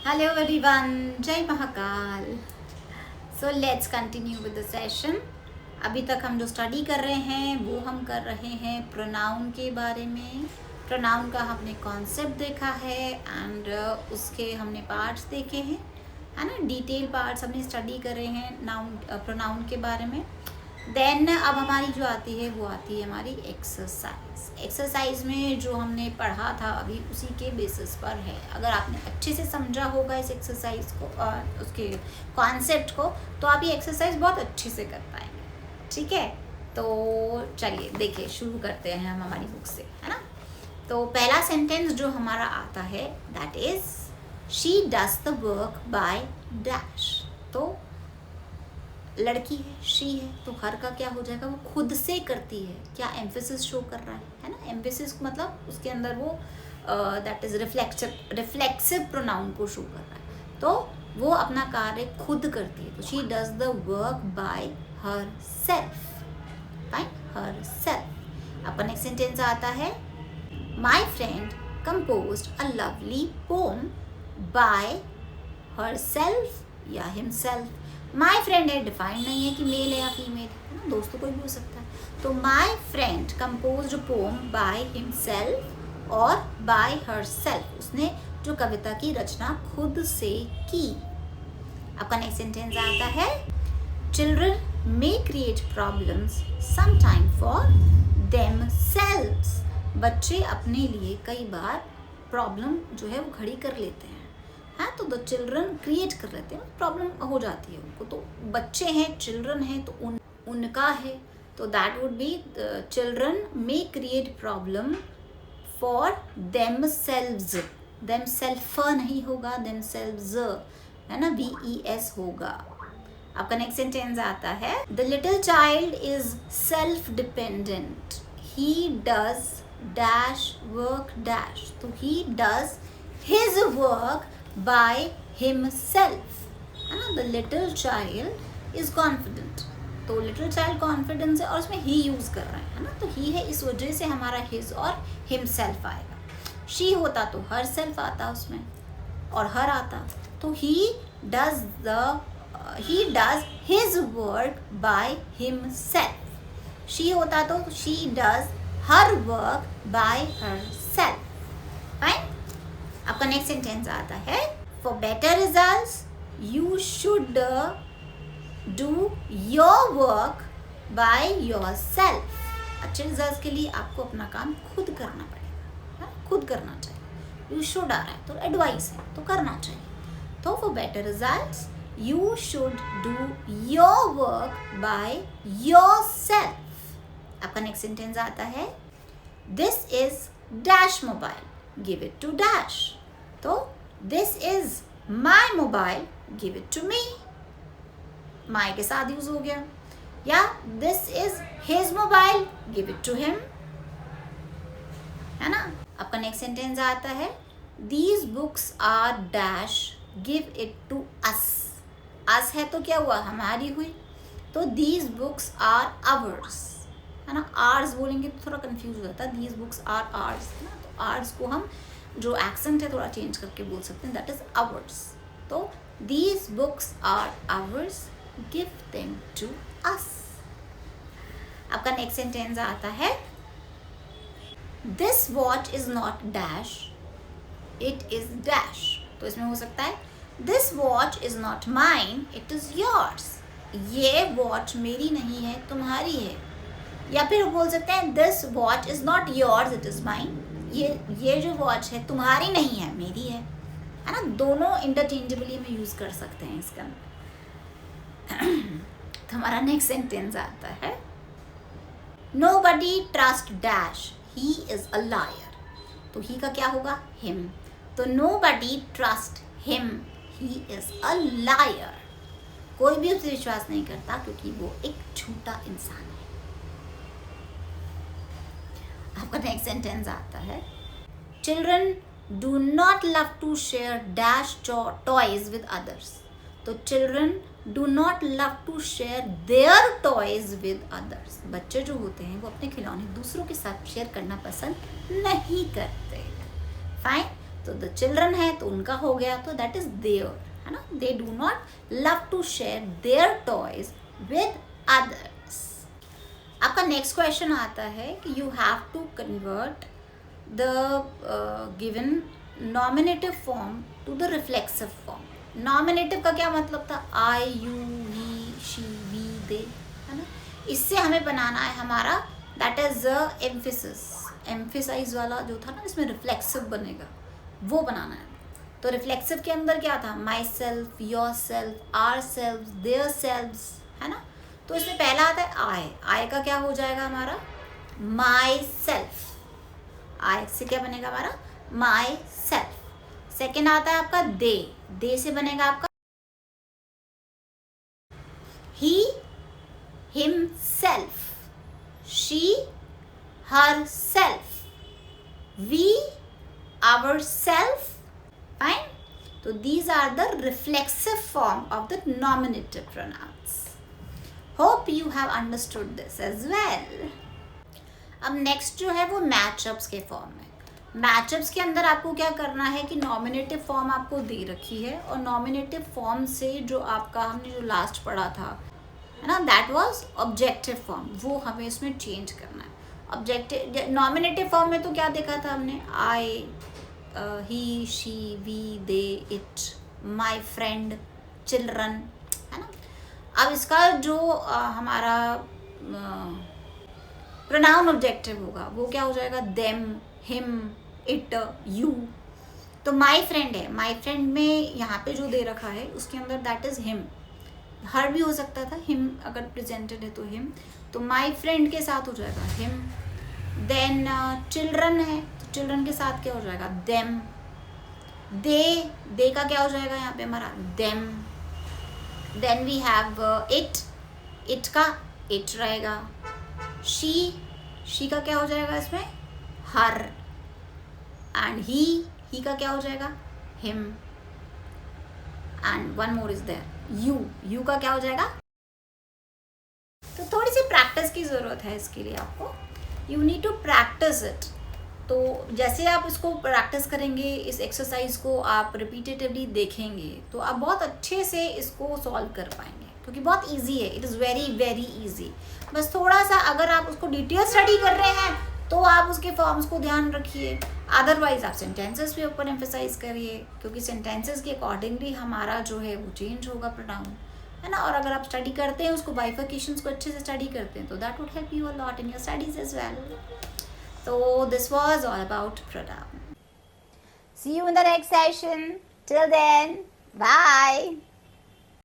Hello everyone, जय Mahakal. So let's continue with the session। अभी तक हम जो स्टडी कर रहे हैं वो हम कर रहे हैं प्रोनाउन के बारे में। प्रोनाउन का हमने कॉन्सेप्ट देखा है एंड उसके हमने पार्ट्स देखे हैं, है ना। डिटेल पार्ट्स हमने स्टडी कर रहे हैं नाउन प्रोनाउन के बारे में। देन अब हमारी जो आती है वो आती है हमारी एक्सरसाइज। एक्सरसाइज में जो हमने पढ़ा था अभी उसी के बेसिस पर है। अगर आपने अच्छे से समझा होगा इस एक्सरसाइज को और उसके कॉन्सेप्ट को तो आप ये एक्सरसाइज बहुत अच्छे से कर पाएंगे। ठीक है, तो चलिए देखिए शुरू करते हैं हम हमारी बुक से, है ना। तो पहला सेंटेंस जो हमारा आता है that is she does the work by dash. तो लड़की है, शी है, तो हर का क्या हो जाएगा, वो खुद से करती है। क्या एम्फेसिस शो कर रहा है ना। एम्फेसिस मतलब उसके अंदर वो दैट इज रिफ्लेक्सिव प्रोनाउन को शो कर रहा है। तो वो अपना कार्य खुद करती है। तो she does the work by herself. अपना नेक्स्ट सेंटेंस आता है my friend composed a lovely poem by herself या हिमसेल्फ। माई फ्रेंड है, डिफाइंड नहीं है कि मेल है या फीमेल, है ना, दोस्तों कोई भी हो सकता है। तो my friend composed poem by himself और बाय हर सेल्फ, उसने जो कविता की रचना खुद से की। आपका नेक्स्ट सेंटेंस आता है children may create problems sometime for themselves. बच्चे अपने लिए कई बार प्रॉब्लम जो है वो खड़ी कर लेते हैं। हाँ, तो द चिल्ड्रन क्रिएट कर लेते हैं, प्रॉब्लम हो जाती है उनको। तो बच्चे हैं, चिल्ड्रन हैं, तो उनका है, तो that would be children may create problem for themselves. Themself नहीं होगा, देमसेल्व्स है ना, VES होगा। आपका नेक्स्ट सेंटेंस आता है the little child is self dependent, he does dash work dash. तो he does his work by himself, है ना। the little child is confident, तो little child confidence है और उसमें he यूज कर रहे हैं, है ना। तो he है, इस वजह से हमारा his और himself आएगा। she होता तो herself आता उसमें और her आता, तो he does his work by himself। she होता तो she does her work by herself। Fine. आपका नेक्स्ट सेंटेंस आता है for better results you should do your work by your self. अच्छे रिजल्ट्स के लिए आपको अपना काम खुद करना पड़ेगा, खुद करना चाहिए। यू शुड आ रहा है तो एडवाइस है, तो करना चाहिए। तो for better results you should do your work by your self. आपका नेक्स्ट सेंटेंस आता है this is dash mobile, give it to dash। तो this is my mobile, give it to me। my के साथ यूज हो गया। या this is his mobile, give it to him, है ना। आपका नेक्स्ट सेंटेंस आता है these books are dash, give it to us। us है तो क्या हुआ, हमारी हुई, तो these books are ours, है ना। ours बोलेंगे तो थोड़ा कंफ्यूज हो जाता है, these books are ours, है ना। आर्स को हम जो एक्सेंट है थोड़ा चेंज करके बोल सकते हैं, दैट इज आवर्स। तो these books are ours, give them to us. आपका नेक्स्ट सेंटेंस आता है this watch is not dash, it is dash. तो इसमें हो सकता है this watch is not mine, it is yours. ये वॉच मेरी नहीं है, तुम्हारी है। या फिर बोल सकते हैं this watch is not yours, it is mine. ये जो वॉच है तुम्हारी नहीं है, मेरी है ना। दोनों इंटरचेंजेबली हम यूज कर सकते हैं इसका। तो हमारा नेक्स्ट सेंटेंस आता है nobody trust dash, he is a liar. तो ही का क्या होगा, हिम। तो nobody trust him, he is a liar. कोई भी उससे विश्वास नहीं करता क्योंकि वो एक झूठा इंसान है। आपका नेक्स्ट सेंटेंस आता है children do not love to share dash toys with others. तो children do not love to share their toys with others. बच्चे जो होते हैं वो अपने खिलौने दूसरों के साथ शेयर करना पसंद नहीं करते। फाइन। तो द चिल्ड्रन है तो उनका हो गया, तो दैट इज देयर, है ना. They do not love to share their toys with others. आपका नेक्स्ट क्वेश्चन आता है कि you have to convert the given nominative form to the reflexive form. Nominative का क्या मतलब था? I, you, he, she, we, they, है ना. इससे हमें बनाना है हमारा दैट इज एम्फेसिस, एम्फेसाइज वाला जो था ना, इसमें रिफ्लेक्सिव बनेगा, वो बनाना है. तो रिफ्लेक्सिव के अंदर क्या था? Myself, yourself, ourself, theirselves, है ना. तो इसमें पहला आता है आई. आई का क्या हो जाएगा हमारा? My self. आई से क्या बनेगा हमारा? My self. सेकेंड आता है आपका दे. दे से बनेगा आपका ही, himself, she, herself, we, ourself. Fine. So these are the reflexive form of the nominative pronouns. Hope you have understood this as well. अब नेक्स्ट जो है वो मैचअप्स के फॉर्म है. मैचअप्स के अंदर आपको क्या करना है कि नॉमिनेटिव फॉर्म आपको दे रखी है, और नॉमिनेटिव फॉर्म से जो आपका हमने जो लास्ट पढ़ा था, है ना, दैट वाज ऑब्जेक्टिव फॉर्म, वो हमें इसमें चेंज करना है. ऑब्जेक्टिव नॉमिनेटिव फॉर्म में तो क्या देखा था हमने? I, he, she, we, they, it, my friend, children, है ना. अब इसका जो हमारा प्रोनाउन ऑब्जेक्टिव होगा वो क्या हो जाएगा? Them, him, it, you. तो माय फ्रेंड है, माय फ्रेंड में यहाँ पे जो दे रखा है उसके अंदर दैट इज हिम. हर भी हो सकता था, हिम अगर प्रेजेंटेड है तो हिम. तो माय फ्रेंड के साथ हो जाएगा हिम. देन चिल्ड्रन है तो चिल्ड्रन के साथ क्या हो जाएगा? देम. दे का क्या हो जाएगा यहाँ पे हमारा? Them. Then we have it. It का इट रहेगा. शी का क्या हो जाएगा इसमें? हर. एंड ही का क्या हो जाएगा? Him. And one more is there, you का क्या हो जाएगा? तो थोड़ी सी प्रैक्टिस की ज़रूरत है इसके लिए आपको. You need to practise it. तो जैसे आप इसको प्रैक्टिस करेंगे, इस एक्सरसाइज को आप रिपीटेटिवली देखेंगे, तो आप बहुत अच्छे से इसको सॉल्व कर पाएंगे, क्योंकि बहुत ईजी है. It is very very easy. बस थोड़ा सा अगर आप उसको डिटेल स्टडी कर रहे हैं तो आप उसके फॉर्म्स को ध्यान रखिए. अदरवाइज आप सेंटेंसेस पे ऊपर एम्फेसाइज करिए, क्योंकि सेंटेंसेस के अकॉर्डिंगली हमारा जो है वो चेंज होगा प्रोनाउन, है ना. और अगर आप स्टडी करते हैं उसको, बाइफर्केशंस को अच्छे से स्टडी करते हैं, तो that would help you a lot in your studies as well. तो this was all about pronoun. See you in the next session. Till then, bye.